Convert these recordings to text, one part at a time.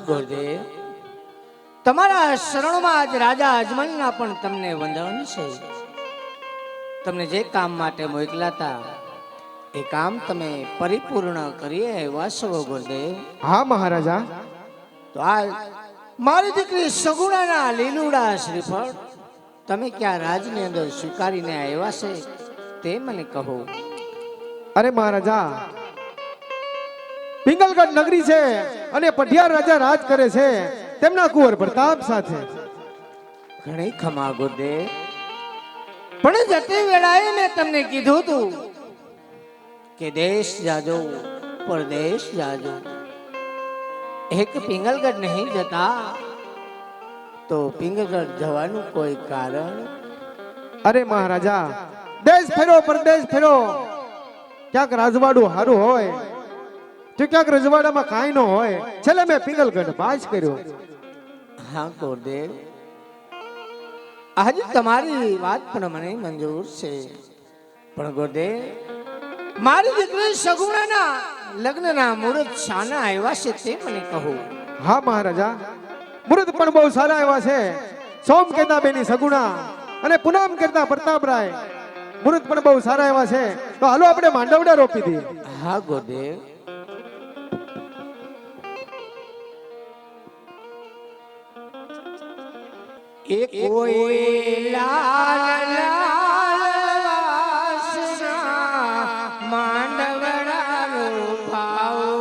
ગુરુદેવ, તમારા શરણમાં આજ રાજા અજમલના પણ તમને વંદન છે. તમને જે કામ માટે મોકલાતા એ કામ તમે પરિપૂર્ણ કરી આવ્યા છો ગુરુદેવ. હા મહારાજા. તો આ મારી દીકરી સગુણાના લીલુડા શ્રીફળ તમે ક્યાં રાજની અંદર સ્વીકારીને આવ્યા છે તે મને કહો. અરે મહારાજા, પિંગલગઢ નગરી છે અને પઢિયાર રાજા રાજ કરે છે તેમના કુંવર પ્રતાપ સાથે. ઘણી ખમા ગુરુદેવ, પણ જતી વેળાએ મેં તમને કીધું હતું કે દેશ જાજો પરદેશ જાજો, એક પિંગલગઢ નહીં જતા તો પિંગલગઢ જવાનું કોઈ કારણ? અરે મહારાજા, દેશ ફેરો પરદેશ ફેરો, ક્યાંક રાજવાડું હારું હોય તો ક્યાંક રજવાડામાં કાંઈ ન હોય. છેલ્લે મેં પિંગલગઢ પાસ કર્યો. હા ગુરુદેવ, આજે તમારી વાત પણ મને મંજૂર છે, પણ ગુરુદેવ મારી દીકરી સગુણાના લગ્નના મુહૂર્ત શાના આવ્યા છે તે મને કહો. હા મહારાજા, મુહૂર્ત પણ બહુ સારા આવ્યા છે. સોમ કહેતા બેની સગુણા અને પૂનમ કહેતા પ્રતાપરાય, મુહૂર્ત પણ બહુ સારા આવ્યા છે. તો હાલો આપણે માંડવડા રોપી દઈએ. હા ગુરુદેવ. એક કોઈ લાલ લાલ વાસના માંડવડા રોપાવો,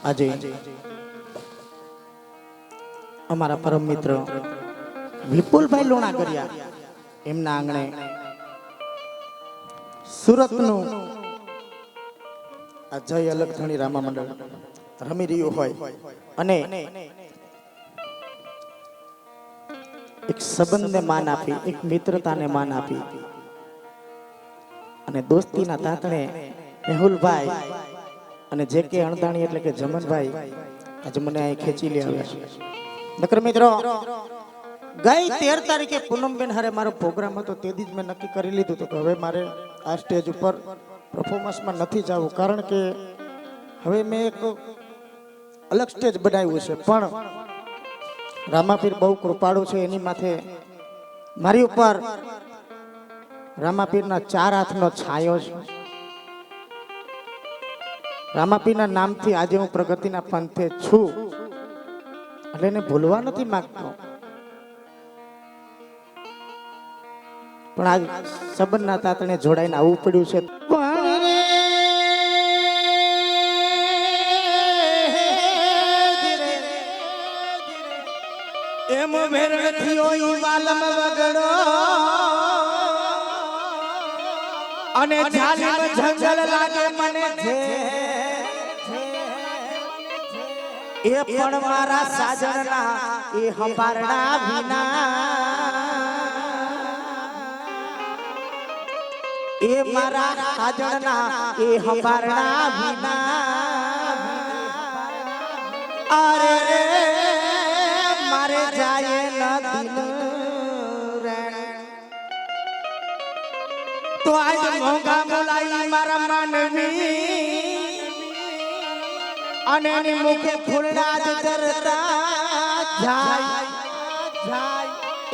આજે અમારા પરમ મિત્ર વિપુલભાઈ લુણાગરિયા એમના આંગણે સુરતનું આ જય અલગધણી રામા મંડળ રમી રહ્યું હોય અને એક સંબંધને માન આપી, એક મિત્રતાને માન આપી અને દોસ્તીના તાતણે મેહુલભાઈ અને જે કે અણધાણી એટલે કે જમનભાઈ આજે મને અહીં ખેંચી લઈ આવ્યા છે. નકર મિત્રો ગઈ 13 તારીખે પૂનમબેન હારે મારો પ્રોગ્રામ હતો, તે દી જ મેં નક્કી કરી લીધું હતું કે હવે મારે આ સ્ટેજ ઉપર પરફોર્મન્સમાં નથી જવું, કારણ કે હવે મેં એક અલગ સ્ટેજ બનાવ્યું છે. પણ રામાપીર બહુ કૃપાળુ છે, એની માથે મારી ઉપર રામાપીરના 4 હાથનો છાયો છે. રામાપીરના નામથી આજે હું પ્રગતિના પંથે છું, એટલે એને ભૂલવા નથી માંગતો. પણ આજ સંબંધના તાતણે જોડાઈને આવવું પડ્યું છે. એમ ભેરણ થયો ઈ વાલમ વગડો અને જાલિમ જંગલ લાગે મને છે, એ પણ મારા સાજણના એ હંભારણા વિના, એ મારા સાજણના એ હંભારણા વિના, અરે રે મારે જાય ન દિલ રેણ. તો આજ મોંઘા બોલાઈ મારા માનવી અને એની મુખે ફૂલડા જ જરતા જાય.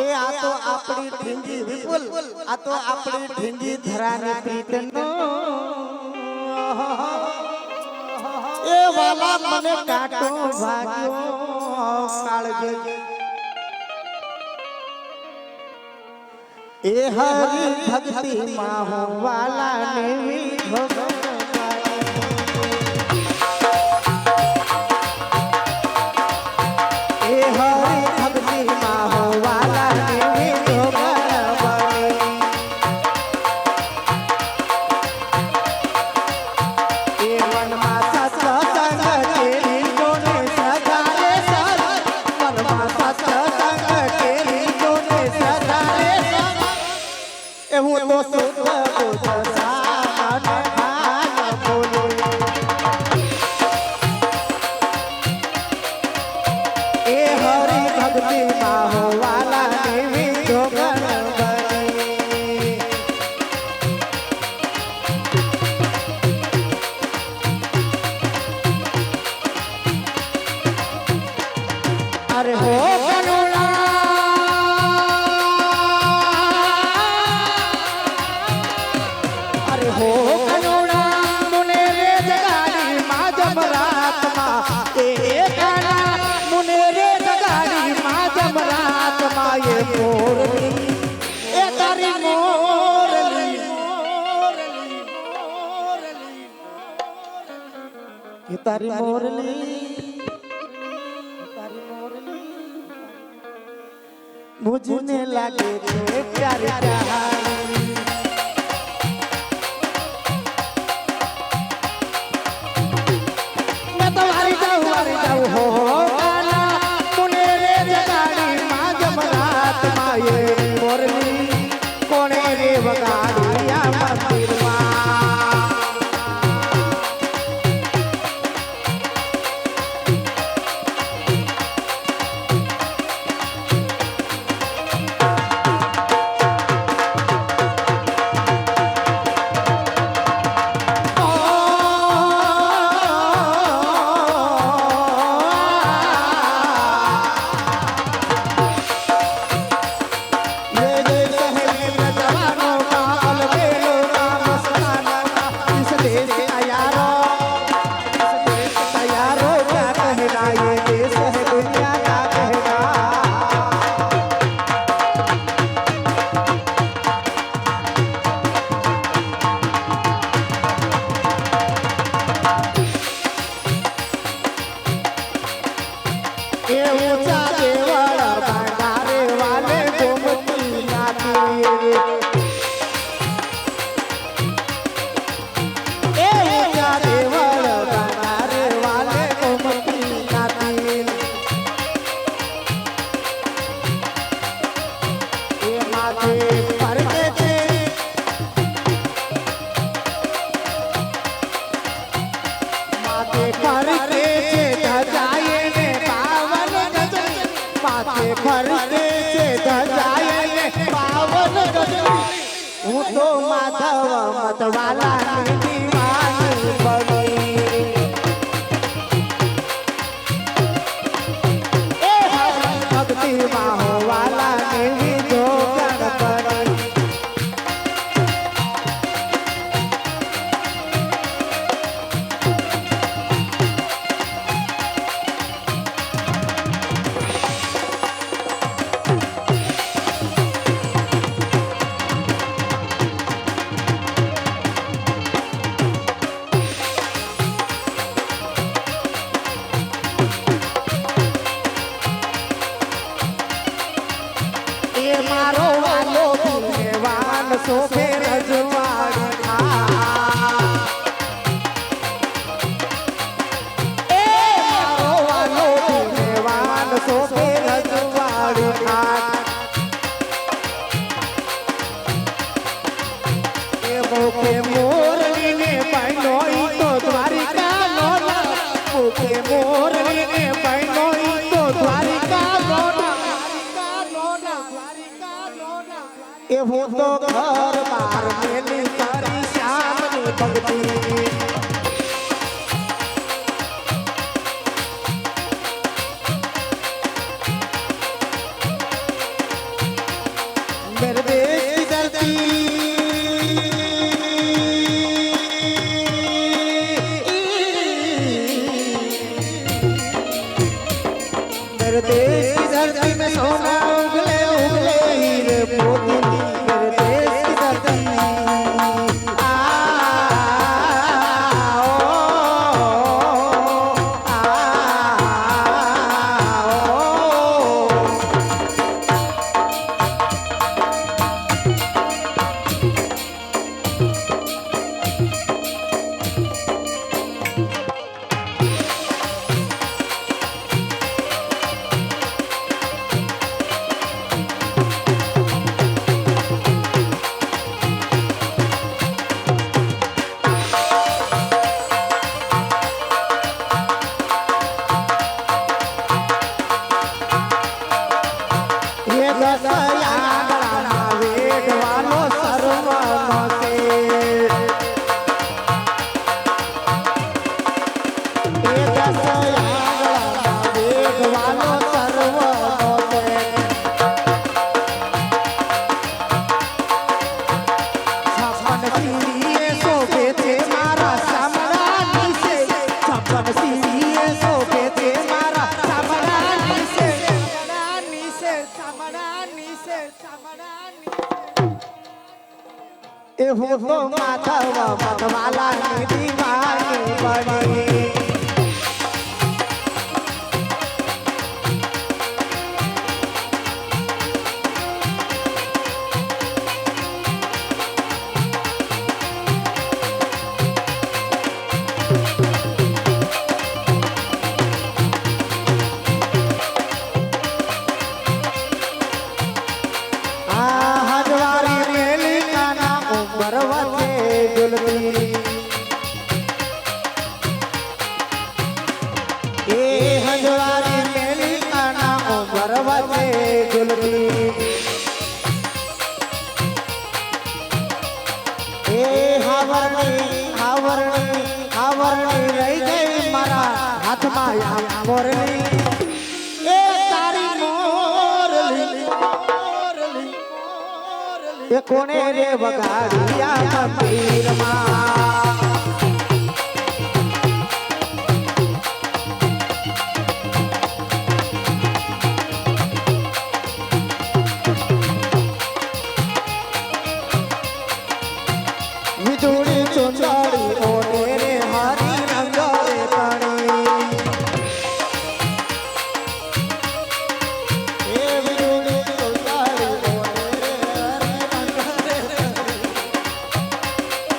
એ આ તો આપણી ઢીંગી વિપુલ, આ તો આપણી ઢીંગી ધરાની પ્રીતનો એ વાલા મને કાટો ભાગ્યો કાળજે. એ હરી ભક્તિ માં હું વાલા ને અરે હો તારી મોરલી, તારી મોરલી મુझने લાગે છે પ્યારી કહાની. मैं तो हारी जाऊं हो गाना मुने रे जगाड़ी मां जमरात माये मोरली कोणे रे वगाड़ी या मंदिर मां. ફરતે છે મતવાલાની દીવાની બની એ ભક્તિમાં હોવાલાની વિધો ગણપતિ મારો વાલો ભગવાન સોફે રજવાડી એ મારો વાલો ભગવાન સોફે રજવાડી એ મોકે મોરલીને પાઈનો ઈ તો દ્વારિકા નો મોકે મોરલીને પાઈનો ઈ તો દ્વારિકા નો એ હું તો ઘર બાર મેલી કરી શ્યામની ભક્તિ मेरे देश की धरती मेरे देश की धरती में सोना उगले उगले हीरे मोती मेरे देश की धरती એ હું તો માધવ મતવાલાની દીવાની બની કોને રે વગાડ્યા મંદિરમાં